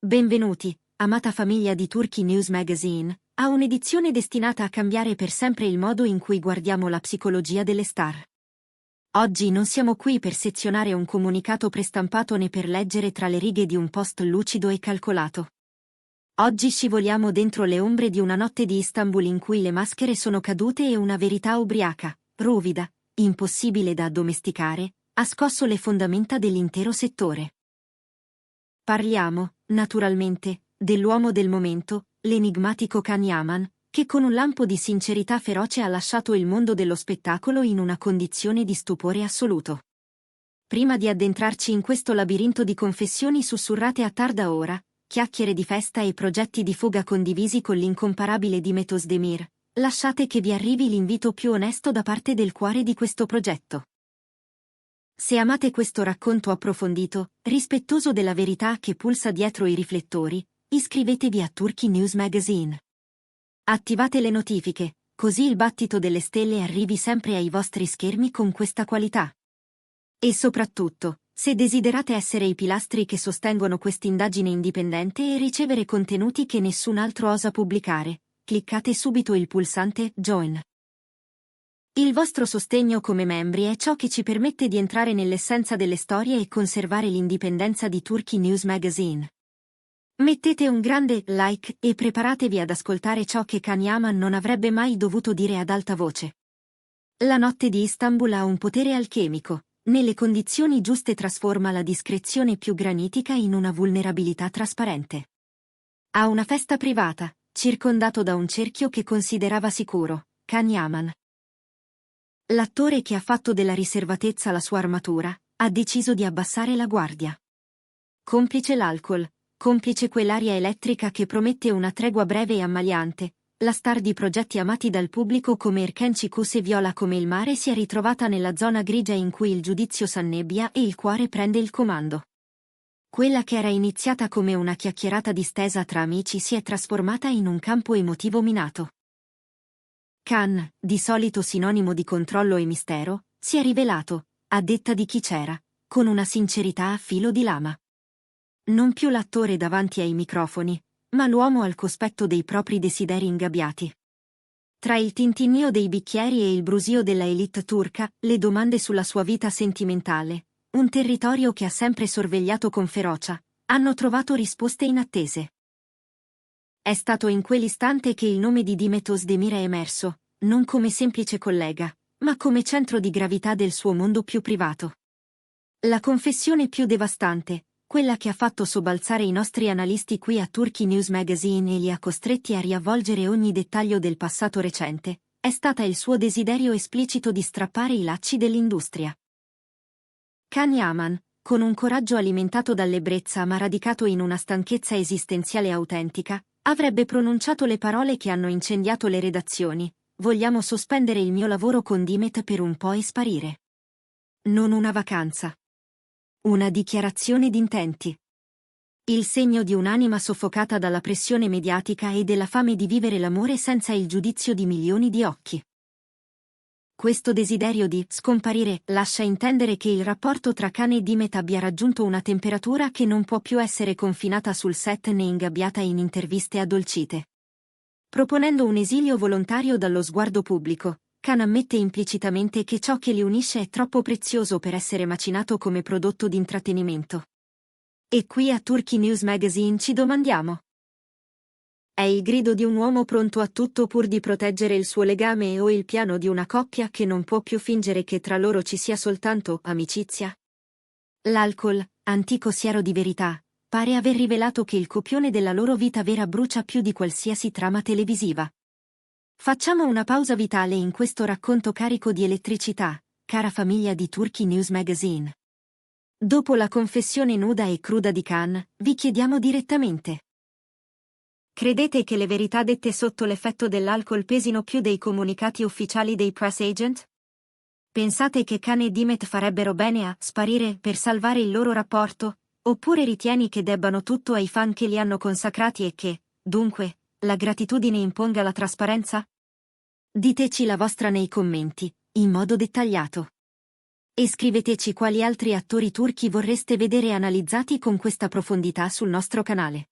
Benvenuti, amata famiglia di Turkey News Magazine, a un'edizione destinata a cambiare per sempre il modo in cui guardiamo la psicologia delle star. Oggi non siamo qui per sezionare un comunicato prestampato né per leggere tra le righe di un post lucido e calcolato. Oggi scivoliamo dentro le ombre di una notte di Istanbul in cui le maschere sono cadute e una verità ubriaca, ruvida, impossibile da addomesticare, ha scosso le fondamenta dell'intero settore. Parliamo, naturalmente, dell'uomo del momento, l'enigmatico Can Yaman, che con un lampo di sincerità feroce ha lasciato il mondo dello spettacolo in una condizione di stupore assoluto. Prima di addentrarci in questo labirinto di confessioni sussurrate a tarda ora, chiacchiere di festa e progetti di fuga condivisi con l'incomparabile Dimet Özdemir, lasciate che vi arrivi l'invito più onesto da parte del cuore di questo progetto. Se amate questo racconto approfondito, rispettoso della verità che pulsa dietro i riflettori, iscrivetevi a Turkey News Magazine. Attivate le notifiche, così il battito delle stelle arrivi sempre ai vostri schermi con questa qualità. E soprattutto, se desiderate essere i pilastri che sostengono quest'indagine indipendente e ricevere contenuti che nessun altro osa pubblicare, cliccate subito il pulsante Join. Il vostro sostegno come membri è ciò che ci permette di entrare nell'essenza delle storie e conservare l'indipendenza di Turkey News Magazine. Mettete un grande like e preparatevi ad ascoltare ciò che Can Yaman non avrebbe mai dovuto dire ad alta voce. La notte di Istanbul ha un potere alchemico, nelle condizioni giuste trasforma la discrezione più granitica in una vulnerabilità trasparente. A una festa privata, circondato da un cerchio che considerava sicuro, Can Yaman, l'attore che ha fatto della riservatezza la sua armatura, ha deciso di abbassare la guardia. Complice l'alcol, complice quell'aria elettrica che promette una tregua breve e ammaliante, la star di progetti amati dal pubblico come Erken Çikus e Viola come il mare si è ritrovata nella zona grigia in cui il giudizio s'annebbia e il cuore prende il comando. Quella che era iniziata come una chiacchierata distesa tra amici si è trasformata in un campo emotivo minato. Can, di solito sinonimo di controllo e mistero, si è rivelato, a detta di chi c'era, con una sincerità a filo di lama. Non più l'attore davanti ai microfoni, ma l'uomo al cospetto dei propri desideri ingabbiati. Tra il tintinnio dei bicchieri e il brusio della élite turca, le domande sulla sua vita sentimentale, un territorio che ha sempre sorvegliato con ferocia, hanno trovato risposte inattese. È stato in quell'istante che il nome di Dimet Özdemir è emerso, non come semplice collega, ma come centro di gravità del suo mondo più privato. La confessione più devastante, quella che ha fatto sobbalzare i nostri analisti qui a Turkey News Magazine e li ha costretti a riavvolgere ogni dettaglio del passato recente, è stata il suo desiderio esplicito di strappare i lacci dell'industria. Can Yaman, con un coraggio alimentato dall'ebbrezza ma radicato in una stanchezza esistenziale autentica, avrebbe pronunciato le parole che hanno incendiato le redazioni: vogliamo sospendere il mio lavoro con Dimet per un po' e sparire. Non una vacanza. Una dichiarazione d'intenti. Il segno di un'anima soffocata dalla pressione mediatica e della fame di vivere l'amore senza il giudizio di milioni di occhi. Questo desiderio di scomparire lascia intendere che il rapporto tra Can e Dimet abbia raggiunto una temperatura che non può più essere confinata sul set né ingabbiata in interviste addolcite. Proponendo un esilio volontario dallo sguardo pubblico, Can ammette implicitamente che ciò che li unisce è troppo prezioso per essere macinato come prodotto di intrattenimento. E qui a Turkey News Magazine ci domandiamo: è il grido di un uomo pronto a tutto pur di proteggere il suo legame o il piano di una coppia che non può più fingere che tra loro ci sia soltanto amicizia? L'alcol, antico siero di verità, pare aver rivelato che il copione della loro vita vera brucia più di qualsiasi trama televisiva. Facciamo una pausa vitale in questo racconto carico di elettricità, cara famiglia di Turkey News Magazine. Dopo la confessione nuda e cruda di Can, vi chiediamo direttamente: credete che le verità dette sotto l'effetto dell'alcol pesino più dei comunicati ufficiali dei press agent? Pensate che Can e Dimet farebbero bene a sparire per salvare il loro rapporto, oppure ritieni che debbano tutto ai fan che li hanno consacrati e che, dunque, la gratitudine imponga la trasparenza? Diteci la vostra nei commenti, in modo dettagliato. E scriveteci quali altri attori turchi vorreste vedere analizzati con questa profondità sul nostro canale.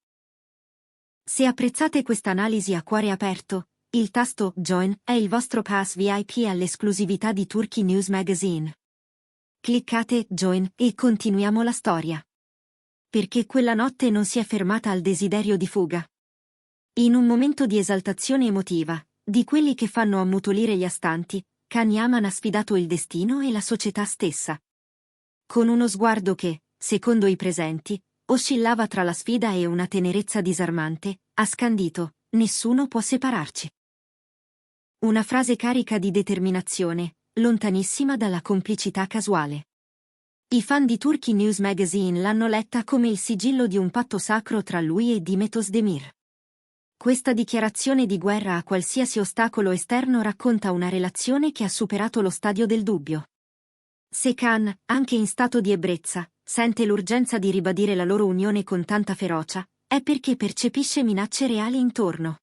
Se apprezzate questa analisi a cuore aperto, il tasto Join è il vostro pass VIP all'esclusività di Turkey News Magazine. Cliccate Join e continuiamo la storia. Perché quella notte non si è fermata al desiderio di fuga. In un momento di esaltazione emotiva, di quelli che fanno ammutolire gli astanti, Can Yaman ha sfidato il destino e la società stessa. Con uno sguardo che, secondo i presenti, oscillava tra la sfida e una tenerezza disarmante, ha scandito: nessuno può separarci. Una frase carica di determinazione, lontanissima dalla complicità casuale. I fan di Turkey News Magazine l'hanno letta come il sigillo di un patto sacro tra lui e Demet Özdemir. Questa dichiarazione di guerra a qualsiasi ostacolo esterno racconta una relazione che ha superato lo stadio del dubbio. Se Can, anche in stato di ebbrezza, sente l'urgenza di ribadire la loro unione con tanta ferocia, è perché percepisce minacce reali intorno.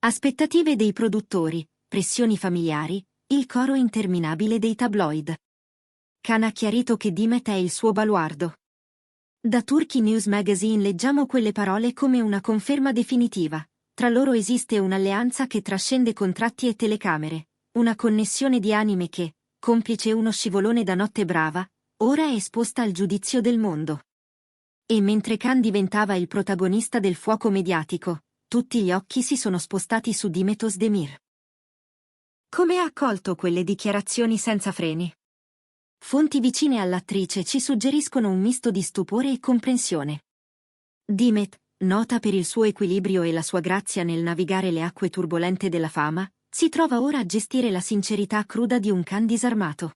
Aspettative dei produttori, pressioni familiari, il coro interminabile dei tabloid. Can ha chiarito che Demet è il suo baluardo. Da Turkey News Magazine leggiamo quelle parole come una conferma definitiva: tra loro esiste un'alleanza che trascende contratti e telecamere, una connessione di anime che, complice uno scivolone da notte brava, ora è esposta al giudizio del mondo. E mentre Can diventava il protagonista del fuoco mediatico, tutti gli occhi si sono spostati su Demet Özdemir. Come ha accolto quelle dichiarazioni senza freni? Fonti vicine all'attrice ci suggeriscono un misto di stupore e comprensione. Demet, nota per il suo equilibrio e la sua grazia nel navigare le acque turbolente della fama, si trova ora a gestire la sincerità cruda di un Can disarmato.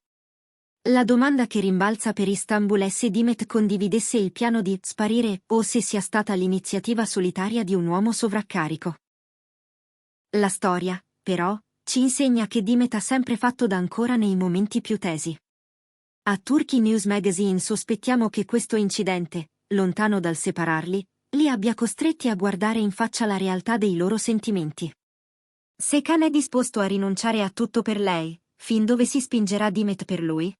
La domanda che rimbalza per Istanbul è se Demet condividesse il piano di sparire o se sia stata l'iniziativa solitaria di un uomo sovraccarico. La storia, però, ci insegna che Demet ha sempre fatto da ancora nei momenti più tesi. A Turkey News Magazine sospettiamo che questo incidente, lontano dal separarli, li abbia costretti a guardare in faccia la realtà dei loro sentimenti. Se Can è disposto a rinunciare a tutto per lei, fin dove si spingerà Demet per lui?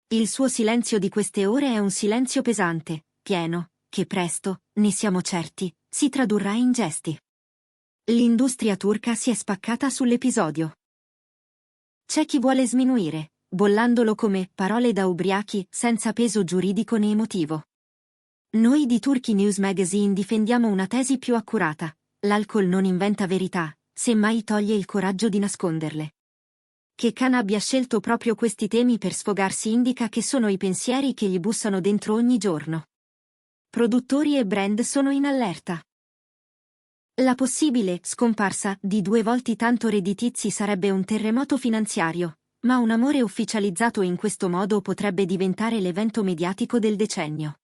Il suo silenzio di queste ore è un silenzio pesante, pieno, che presto, ne siamo certi, si tradurrà in gesti. L'industria turca si è spaccata sull'episodio. C'è chi vuole sminuire, bollandolo come parole da ubriachi senza peso giuridico né emotivo. Noi di Turkey News Magazine difendiamo una tesi più accurata: l'alcol non inventa verità, semmai toglie il coraggio di nasconderle. Che Can abbia scelto proprio questi temi per sfogarsi indica che sono i pensieri che gli bussano dentro ogni giorno. Produttori e brand sono in allerta. La possibile scomparsa di due volti tanto redditizi sarebbe un terremoto finanziario, ma un amore ufficializzato in questo modo potrebbe diventare l'evento mediatico del decennio.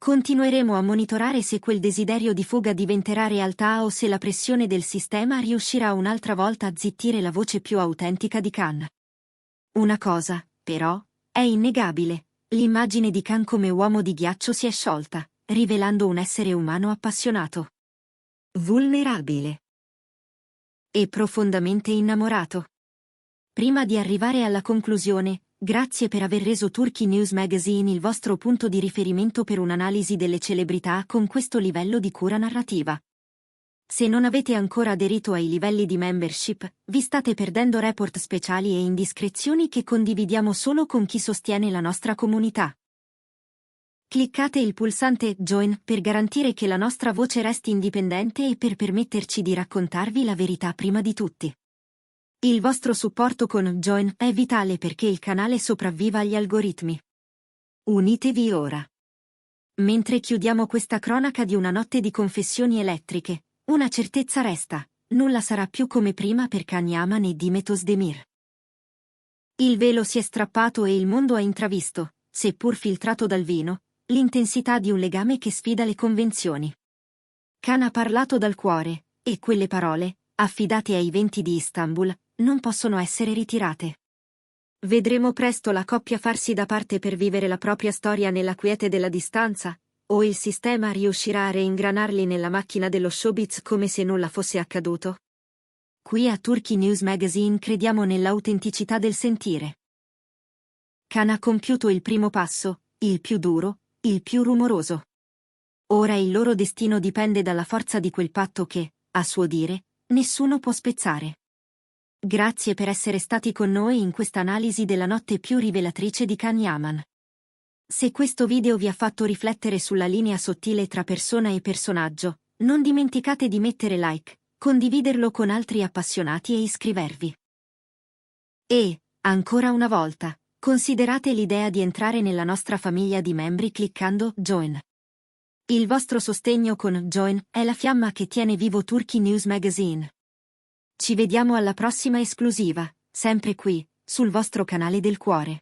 Continueremo a monitorare se quel desiderio di fuga diventerà realtà o se la pressione del sistema riuscirà un'altra volta a zittire la voce più autentica di Can. Una cosa, però, è innegabile: l'immagine di Can come uomo di ghiaccio si è sciolta, rivelando un essere umano appassionato, vulnerabile e profondamente innamorato. Prima di arrivare alla conclusione, grazie per aver reso Turkey News Magazine il vostro punto di riferimento per un'analisi delle celebrità con questo livello di cura narrativa. Se non avete ancora aderito ai livelli di membership, vi state perdendo report speciali e indiscrezioni che condividiamo solo con chi sostiene la nostra comunità. Cliccate il pulsante Join per garantire che la nostra voce resti indipendente e per permetterci di raccontarvi la verità prima di tutti. Il vostro supporto con Join è vitale perché il canale sopravviva agli algoritmi. Unitevi ora. Mentre chiudiamo questa cronaca di una notte di confessioni elettriche, una certezza resta: nulla sarà più come prima per Can Yaman e Demet Özdemir. Il velo si è strappato e il mondo ha intravisto, seppur filtrato dal vino, l'intensità di un legame che sfida le convenzioni. Can ha parlato dal cuore, e quelle parole, affidate ai venti di Istanbul, non possono essere ritirate. Vedremo presto la coppia farsi da parte per vivere la propria storia nella quiete della distanza, o il sistema riuscirà a reingranarli nella macchina dello showbiz come se nulla fosse accaduto? Qui a Turkey News Magazine crediamo nell'autenticità del sentire. Can ha compiuto il primo passo, il più duro, il più rumoroso. Ora il loro destino dipende dalla forza di quel patto che, a suo dire, nessuno può spezzare. Grazie per essere stati con noi in questa analisi della notte più rivelatrice di Can Yaman. Se questo video vi ha fatto riflettere sulla linea sottile tra persona e personaggio, non dimenticate di mettere like, condividerlo con altri appassionati e iscrivervi. E, ancora una volta, considerate l'idea di entrare nella nostra famiglia di membri cliccando Join. Il vostro sostegno con Join è la fiamma che tiene vivo Turkey News Magazine. Ci vediamo alla prossima esclusiva, sempre qui, sul vostro canale del cuore.